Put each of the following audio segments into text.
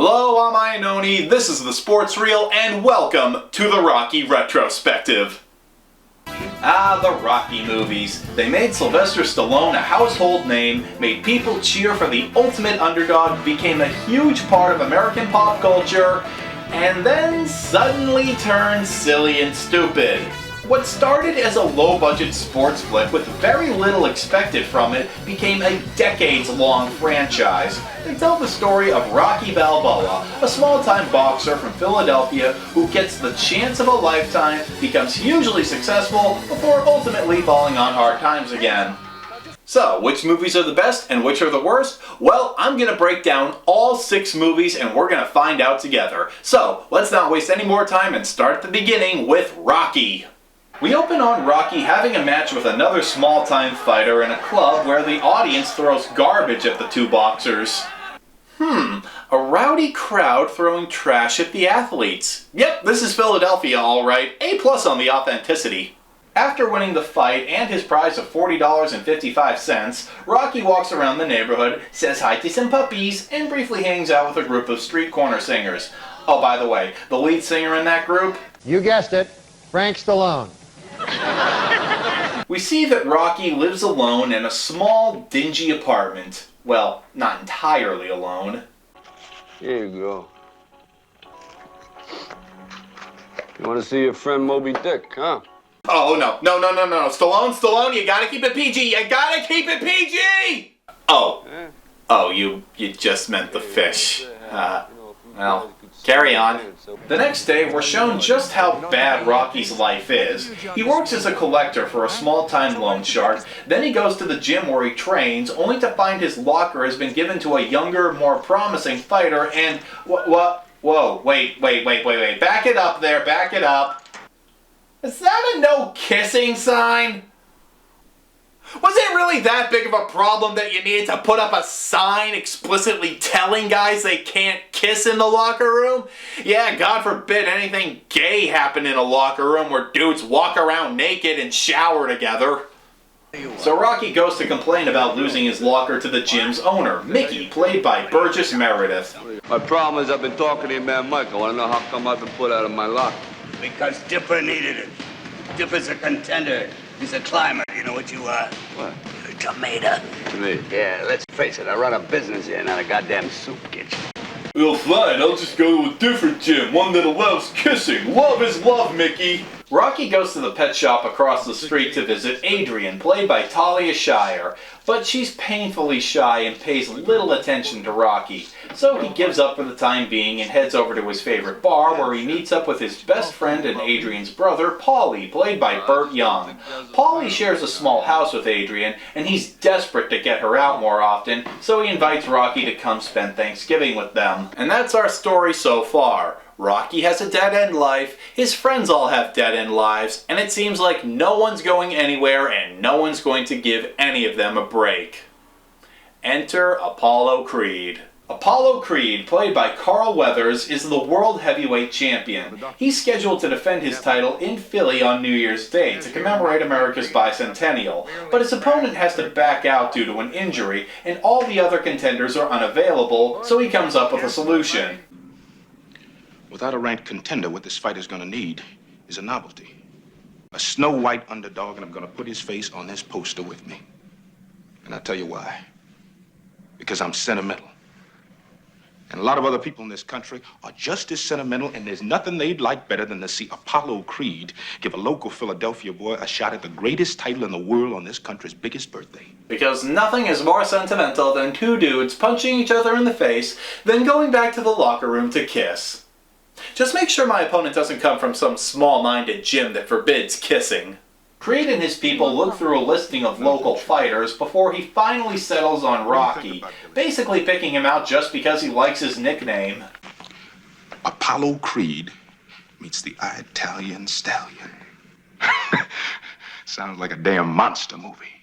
Hello, I'm Iannone, this is the Sports Reel, and welcome to the Rocky Retrospective. The Rocky movies. They made Sylvester Stallone a household name, made people cheer for the ultimate underdog, became a huge part of American pop culture, and then suddenly turned silly and stupid. What started as a low-budget sports flick with very little expected from it became a decades-long franchise. They tell the story of Rocky Balboa, a small-time boxer from Philadelphia who gets the chance of a lifetime, becomes hugely successful, before ultimately falling on hard times again. So, which movies are the best and which are the worst? Well, I'm going to break down all 6 movies and we're going to find out together. So, let's not waste any more time and start at the beginning with Rocky. We open on Rocky having a match with another small-time fighter in a club where the audience throws garbage at the two boxers. A rowdy crowd throwing trash at the athletes. Yep, this is Philadelphia alright. A+ on the authenticity. After winning the fight and his prize of $40.55, Rocky walks around the neighborhood, says hi to some puppies, and briefly hangs out with a group of street corner singers. Oh, by the way, the lead singer in that group? You guessed it, Frank Stallone. We see that Rocky lives alone in a small, dingy apartment. Well, not entirely alone. Here you go. You want to see your friend Moby Dick, huh? Oh, no. Stallone, you gotta keep it PG. You gotta keep it PG! Oh, you just meant the fish. Well, carry on. The next day, we're shown just how bad Rocky's life is. He works as a collector for a small-time loan shark, then he goes to the gym where he trains, only to find his locker has been given to a younger, more promising fighter, and... Whoa, wait, back it up there, back it up. Is that a no kissing sign? Was it really that big of a problem that you needed to put up a sign explicitly telling guys they can't kiss in the locker room? Yeah, God forbid anything gay happen in a locker room where dudes walk around naked and shower together. So Rocky goes to complain about losing his locker to the gym's owner, Mickey, played by Burgess Meredith. My problem is I've been talking to your man Mike. I want to know how come I've been put out of my locker. Because Dipper needed it. Dipper's a contender. He's a climber. You know what you are? What? You're a tomato. Me? Yeah, let's face it. I run a business here, not a goddamn soup kitchen. Well, fine. I'll just go to a different gym, one that allows kissing. Love is love, Mickey. Rocky goes to the pet shop across the street to visit Adrian, played by Talia Shire, but she's painfully shy and pays little attention to Rocky. So he gives up for the time being and heads over to his favorite bar where he meets up with his best friend and Adrian's brother, Paulie, played by Burt Young. Paulie shares a small house with Adrian, and he's desperate to get her out more often, so he invites Rocky to come spend Thanksgiving with them. And that's our story so far. Rocky has a dead-end life, his friends all have dead-end lives, and it seems like no one's going anywhere and no one's going to give any of them a break. Enter Apollo Creed. Apollo Creed, played by Carl Weathers, is the world heavyweight champion. He's scheduled to defend his title in Philly on New Year's Day to commemorate America's bicentennial, but his opponent has to back out due to an injury, and all the other contenders are unavailable, so he comes up with a solution. Without a ranked contender, what this fighter's gonna need is a novelty. A Snow White underdog, and I'm gonna put his face on this poster with me. And I'll tell you why. Because I'm sentimental. And a lot of other people in this country are just as sentimental, and there's nothing they'd like better than to see Apollo Creed give a local Philadelphia boy a shot at the greatest title in the world on this country's biggest birthday. Because nothing is more sentimental than two dudes punching each other in the face, then going back to the locker room to kiss. Just make sure my opponent doesn't come from some small-minded gym that forbids kissing. Creed and his people look through a listing of local fighters before he finally settles on Rocky, basically picking him out just because he likes his nickname. Apollo Creed meets the Italian Stallion. Sounds like a damn monster movie.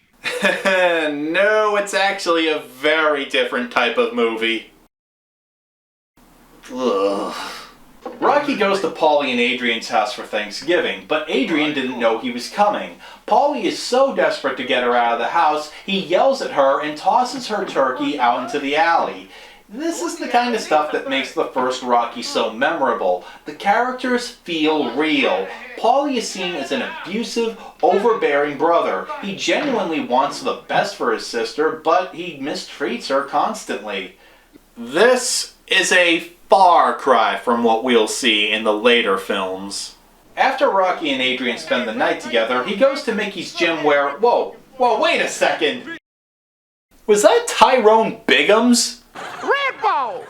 No, it's actually a very different type of movie. Ugh. Rocky goes to Paulie and Adrian's house for Thanksgiving, but Adrian didn't know he was coming. Paulie is so desperate to get her out of the house, he yells at her and tosses her turkey out into the alley. This is the kind of stuff that makes the first Rocky so memorable. The characters feel real. Paulie is seen as an abusive, overbearing brother. He genuinely wants the best for his sister, but he mistreats her constantly. This is a far cry from what we'll see in the later films. After Rocky and Adrian spend the night together, he goes to Mickey's gym where... Whoa, wait a second! Was that Tyrone Biggums? Red Bull!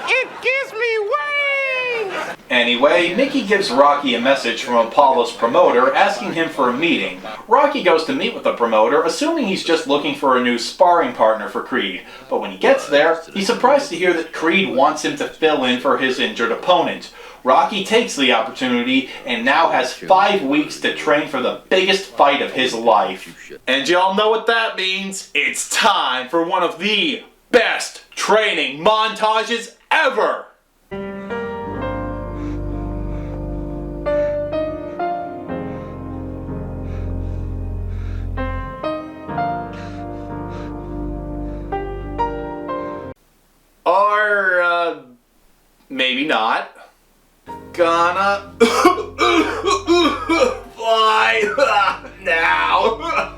It gives me wings! Anyway, Mickey gives Rocky a message from Apollo's promoter asking him for a meeting. Rocky goes to meet with the promoter, assuming he's just looking for a new sparring partner for Creed. But when he gets there, he's surprised to hear that Creed wants him to fill in for his injured opponent. Rocky takes the opportunity and now has 5 weeks to train for the biggest fight of his life. And y'all know what that means. It's time for one of the best training montages ever! Or, maybe not. Gonna fly now.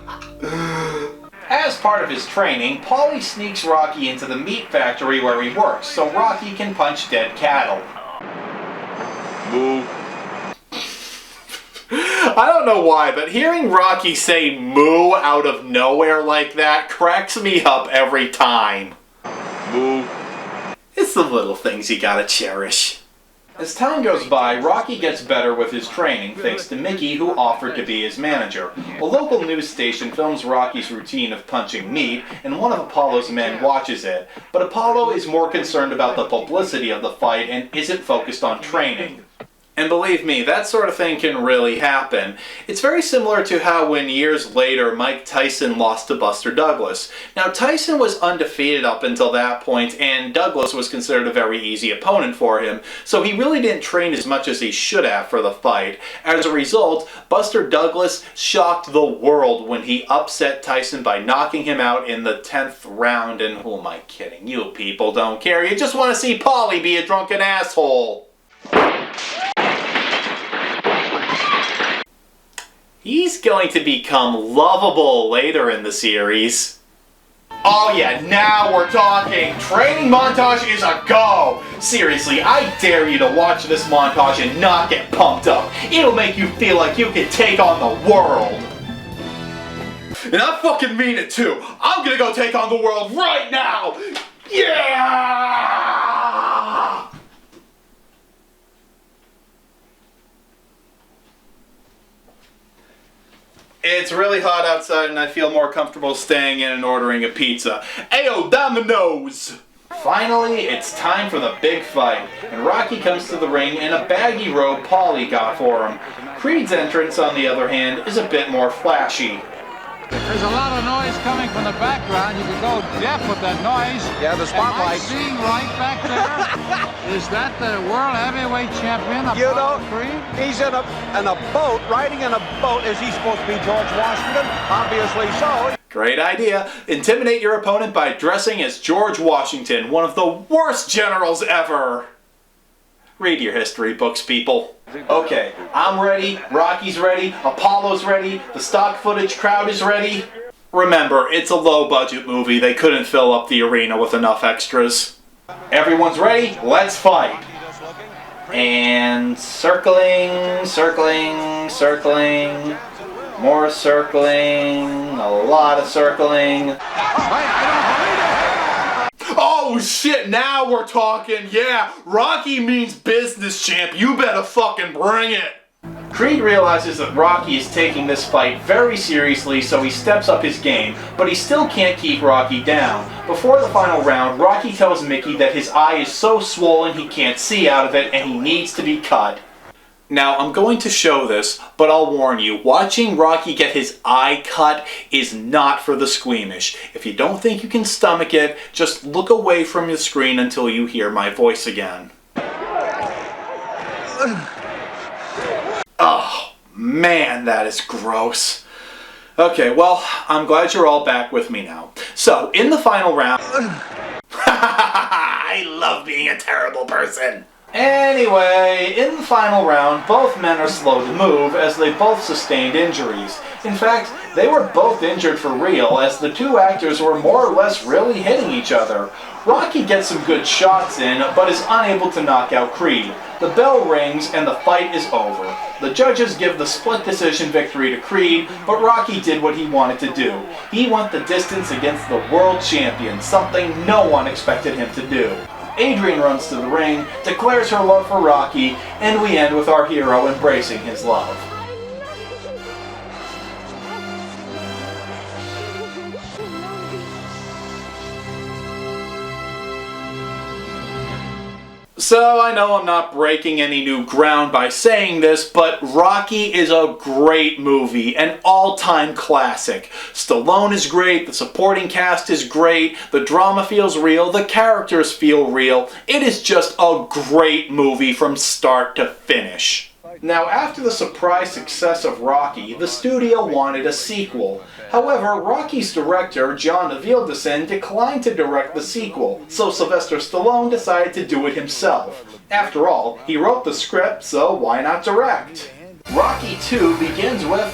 As part of his training, Paulie sneaks Rocky into the meat factory where he works so Rocky can punch dead cattle. Moo. I don't know why, but hearing Rocky say moo out of nowhere like that cracks me up every time. Moo. It's the little things you gotta cherish. As time goes by, Rocky gets better with his training thanks to Mickey, who offered to be his manager. A local news station films Rocky's routine of punching meat, and one of Apollo's men watches it. But Apollo is more concerned about the publicity of the fight and isn't focused on training. And believe me, that sort of thing can really happen. It's very similar to how when years later Mike Tyson lost to Buster Douglas. Now Tyson was undefeated up until that point, and Douglas was considered a very easy opponent for him, so he really didn't train as much as he should have for the fight. As a result, Buster Douglas shocked the world when he upset Tyson by knocking him out in the 10th round, and who am I kidding? You people don't care. You just want to see Paulie be a drunken asshole. He's going to become lovable later in the series. Oh yeah, now we're talking! Training montage is a go! Seriously, I dare you to watch this montage and not get pumped up. It'll make you feel like you can take on the world. And I fucking mean it too. I'm gonna go take on the world right now! Yeah! It's really hot outside and I feel more comfortable staying in and ordering a pizza. Ayo, Domino's! Finally, it's time for the big fight, and Rocky comes to the ring in a baggy robe Paulie got for him. Creed's entrance, on the other hand, is a bit more flashy. There's a lot of noise coming from the background. You can go deaf with that noise. Yeah, the spotlight. Am I seeing right back there? Is that the world heavyweight champion, You Apollo know, Creed? he's in a boat, riding in a boat. Is he supposed to be George Washington? Obviously so. Great idea. Intimidate your opponent by dressing as George Washington, one of the worst generals ever. Read your history books, people. Okay, I'm ready, Rocky's ready, Apollo's ready, the stock footage crowd is ready. Remember, it's a low-budget movie. They couldn't fill up the arena with enough extras. Everyone's ready? Let's fight. And circling, circling, circling. More circling, a lot of circling. Oh shit, now we're talking, yeah! Rocky means business, champ, you better fucking bring it! Creed realizes that Rocky is taking this fight very seriously, so he steps up his game, but he still can't keep Rocky down. Before the final round, Rocky tells Mickey that his eye is so swollen he can't see out of it and he needs to be cut. Now, I'm going to show this, but I'll warn you, watching Rocky get his eye cut is not for the squeamish. If you don't think you can stomach it, just look away from the screen until you hear my voice again. Oh, man, that is gross. Okay, well, I'm glad you're all back with me now. So, in the final round... being a terrible person. Anyway, in the final round, both men are slow to move as they both sustained injuries. In fact, they were both injured for real as the two actors were more or less really hitting each other. Rocky gets some good shots in, but is unable to knock out Creed. The bell rings and the fight is over. The judges give the split decision victory to Creed, but Rocky did what he wanted to do. He went the distance against the world champion, something no one expected him to do. Adrian runs to the ring, declares her love for Rocky, and we end with our hero embracing his love. So, I know I'm not breaking any new ground by saying this, but Rocky is a great movie, an all-time classic. Stallone is great, the supporting cast is great, the drama feels real, the characters feel real. It is just a great movie from start to finish. Now, after the surprise success of Rocky, the studio wanted a sequel. However, Rocky's director, John Avildsen, declined to direct the sequel, so Sylvester Stallone decided to do it himself. After all, he wrote the script, so why not direct? Rocky 2 begins with,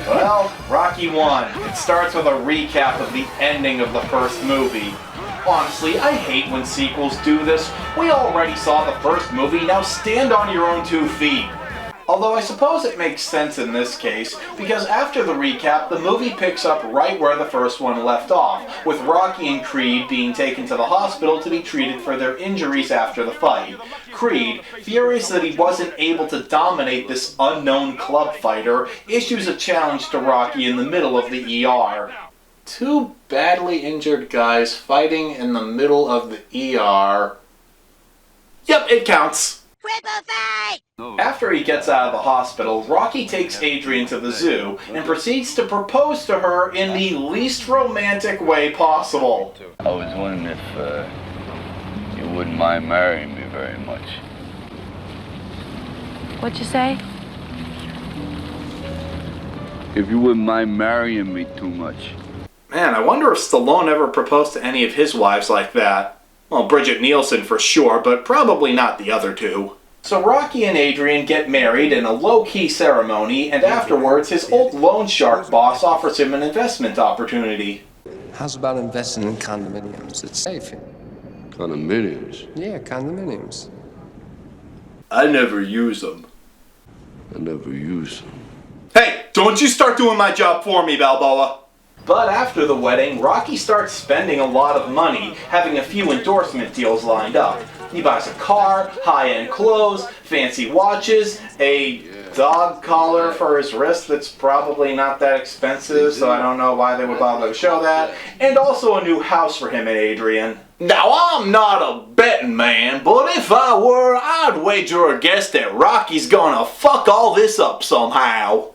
well, Rocky 1. It starts with a recap of the ending of the first movie. Honestly, I hate when sequels do this. We already saw the first movie, now stand on your own 2 feet. Although I suppose it makes sense in this case, because after the recap, the movie picks up right where the first one left off, with Rocky and Creed being taken to the hospital to be treated for their injuries after the fight. Creed, furious that he wasn't able to dominate this unknown club fighter, issues a challenge to Rocky in the middle of the ER. Two badly injured guys fighting in the middle of the ER. Yep, it counts. After he gets out of the hospital, Rocky takes Adrian to the zoo and proceeds to propose to her in the least romantic way possible. I was wondering if you wouldn't mind marrying me very much. What'd you say? If you wouldn't mind marrying me too much. Man, I wonder if Stallone ever proposed to any of his wives like that. Well, Bridget Nielsen for sure, but probably not the other two. So Rocky and Adrian get married in a low-key ceremony, and afterwards his old loan shark boss offers him an investment opportunity. How's about investing in condominiums? It's safe. Condominiums? Yeah, condominiums. I never use them. I never use them. Hey, don't you start doing my job for me, Balboa. But after the wedding, Rocky starts spending a lot of money, having a few endorsement deals lined up. He buys a car, high-end clothes, fancy watches, a dog collar for his wrist that's probably not that expensive, so I don't know why they would bother to show that, and also a new house for him and Adrian. Now, I'm not a betting man, but if I were, I'd wager a guess that Rocky's gonna fuck all this up somehow.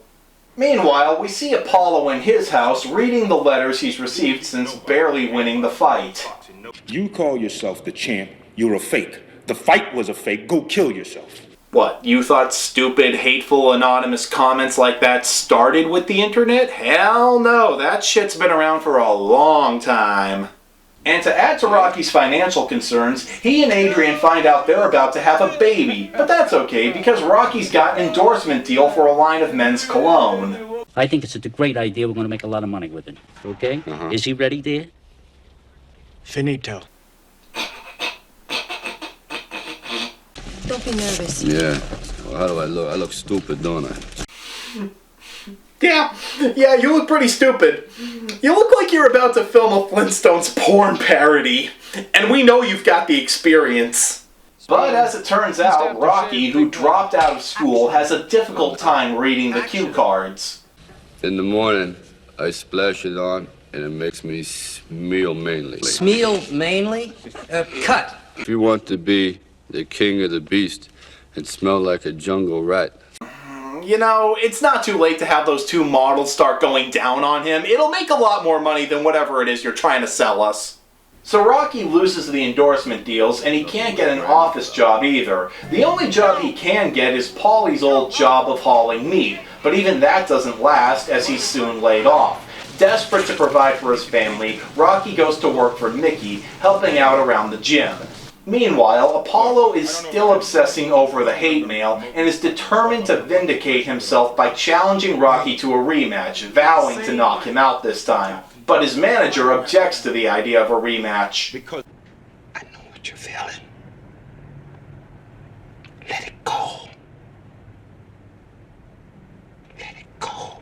Meanwhile, we see Apollo in his house reading the letters he's received since barely winning the fight. You call yourself the champ, you're a fake. The fight was a fake, go kill yourself. What, you thought stupid, hateful, anonymous comments like that started with the internet? Hell no, that shit's been around for a long time. And to add to Rocky's financial concerns, he and Adrian find out they're about to have a baby. But that's okay, because Rocky's got an endorsement deal for a line of men's cologne. I think it's a great idea. We're going to make a lot of money with it. Okay? Is he ready, dear? Finito. Don't be nervous. Yeah. Well, how do I look? I look stupid, don't I? Yeah, you look pretty stupid. You look like you're about to film a Flintstones porn parody. And we know you've got the experience. But as it turns out, Rocky, who dropped out of school, has a difficult time reading the cue cards. In the morning, I splash it on, and it makes me smell mainly. Smell mainly? Cut. If you want to be the king of the beast and smell like a jungle rat. You know, it's not too late to have those two models start going down on him. It'll make a lot more money than whatever it is you're trying to sell us. So Rocky loses the endorsement deals, and he can't get an office job either. The only job he can get is Paulie's old job of hauling meat, but even that doesn't last, as he's soon laid off. Desperate to provide for his family, Rocky goes to work for Mickey, helping out around the gym. Meanwhile, Apollo is still obsessing over the hate mail and is determined to vindicate himself by challenging Rocky to a rematch, vowing to knock him out this time. But his manager objects to the idea of a rematch. Because I know what you're feeling. Let it go. Let it go.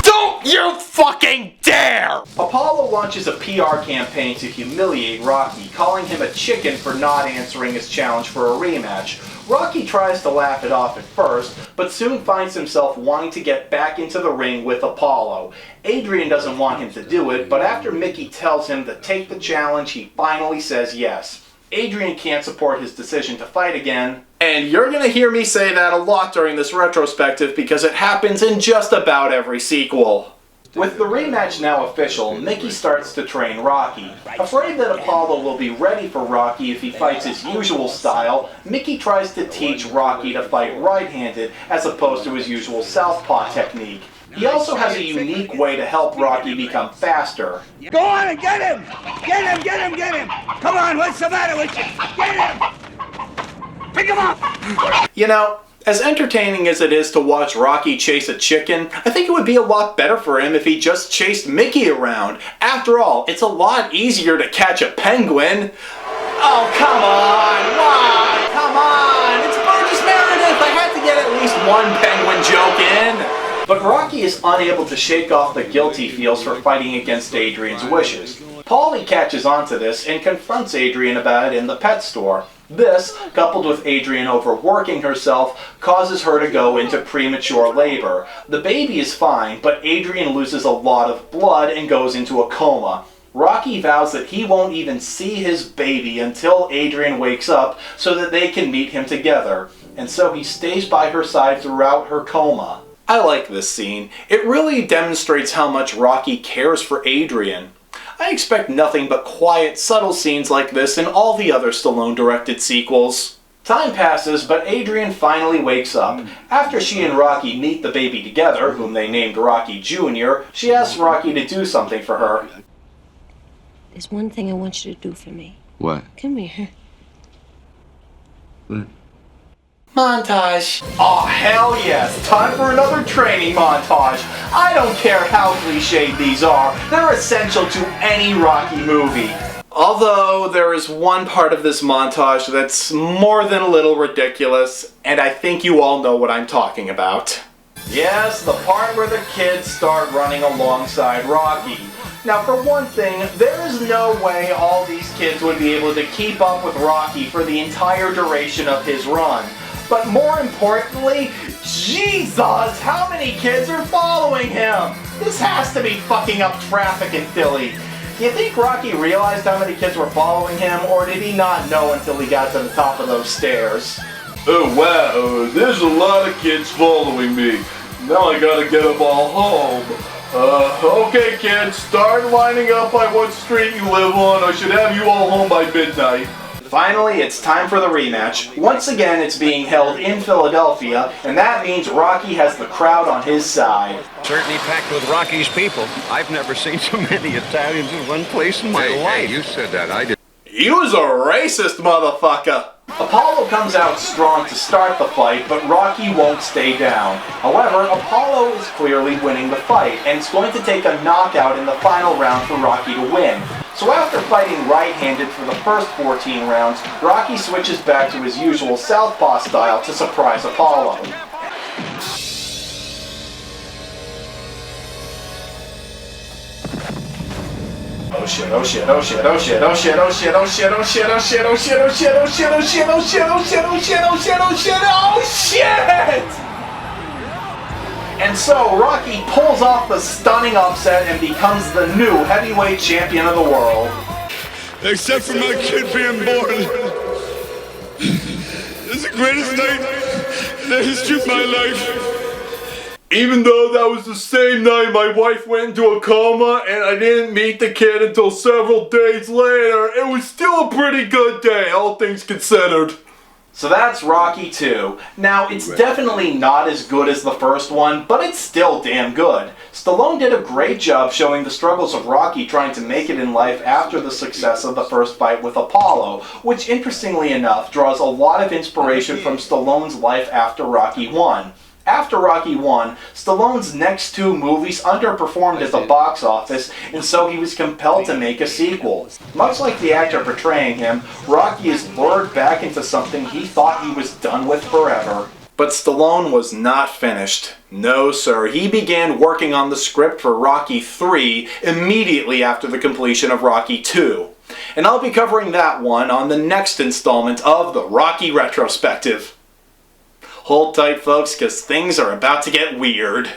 Don't you fucking dare! Apollo launches a PR campaign to humiliate Rocky, calling him a chicken for not answering his challenge for a rematch. Rocky tries to laugh it off at first, but soon finds himself wanting to get back into the ring with Apollo. Adrian doesn't want him to do it, but after Mickey tells him to take the challenge, he finally says yes. Adrian can't support his decision to fight again. And you're gonna hear me say that a lot during this retrospective because it happens in just about every sequel. With the rematch now official, Mickey starts to train Rocky. Afraid that Apollo will be ready for Rocky if he fights his usual style, Mickey tries to teach Rocky to fight right-handed as opposed to his usual southpaw technique. He also has a unique way to help Rocky become faster. Go on and get him! Get him, get him, get him! Come on, what's the matter with you? Get him! Pick him up! You know, as entertaining as it is to watch Rocky chase a chicken, I think it would be a lot better for him if he just chased Mickey around. After all, it's a lot easier to catch a penguin. Oh, come on! Why? Come on! It's Burgess Meredith! I had to get at least one penguin joke in! But Rocky is unable to shake off the guilt he feels for fighting against Adrian's wishes. Paulie catches on to this and confronts Adrian about it in the pet store. This, coupled with Adrian overworking herself, causes her to go into premature labor. The baby is fine, but Adrian loses a lot of blood and goes into a coma. Rocky vows that he won't even see his baby until Adrian wakes up so that they can meet him together. And so he stays by her side throughout her coma. I like this scene. It really demonstrates how much Rocky cares for Adrian. I expect nothing but quiet, subtle scenes like this in all the other Stallone-directed sequels. Time passes, but Adrian finally wakes up. After she and Rocky meet the baby together, whom they named Rocky Jr., she asks Rocky to do something for her. There's one thing I want you to do for me. What? Come here. What? Montage. Aw, hell yes. Time for another training montage. I don't care how cliched these are. They're essential to any Rocky movie. Although, there is one part of this montage that's more than a little ridiculous, and I think you all know what I'm talking about. Yes, the part where the kids start running alongside Rocky. Now, for one thing, there is no way all these kids would be able to keep up with Rocky for the entire duration of his run. But more importantly, Jesus, how many kids are following him? This has to be fucking up traffic in Philly. Do you think Rocky realized how many kids were following him, or did he not know until he got to the top of those stairs? Oh wow, there's a lot of kids following me. Now I gotta get them all home. Okay kids, start lining up by what street you live on. I should have you all home by midnight. Finally, it's time for the rematch. Once again, it's being held in Philadelphia, and that means Rocky has the crowd on his side. Certainly packed with Rocky's people. I've never seen so many Italians in one place in my life. Hey, you said that, I did. You was a racist motherfucker! Apollo comes out strong to start the fight, but Rocky won't stay down. However, Apollo is clearly winning the fight, and it's going to take a knockout in the final round for Rocky to win. So after fighting right-handed for the first 14 rounds, Rocky switches back to his usual southpaw style to surprise Apollo. Oh shit, oh shit, oh shit, oh shit, oh shit, oh shit, oh shit, oh shit, oh shit, oh shit, oh shit, oh shit, oh shit, oh shit, oh shit, oh shit, oh shit, oh shit, oh shit! And so Rocky pulls off the stunning upset and becomes the new heavyweight champion of the world. Except for my kid being born. This is the greatest night in the history of my life. Even though that was the same night my wife went into a coma and I didn't meet the kid until several days later, it was still a pretty good day, all things considered. So that's Rocky 2. Now, it's definitely not as good as the first one, but it's still damn good. Stallone did a great job showing the struggles of Rocky trying to make it in life after the success of the first fight with Apollo, which interestingly enough draws a lot of inspiration from Stallone's life after Rocky 1. After Rocky 1, Stallone's next two movies underperformed at the box office, and so he was compelled to make a sequel. Much like the actor portraying him, Rocky is lured back into something he thought he was done with forever. But Stallone was not finished. No, sir. He began working on the script for Rocky 3 immediately after the completion of Rocky 2. And I'll be covering that one on the next installment of the Rocky Retrospective. Hold tight, folks, because things are about to get weird.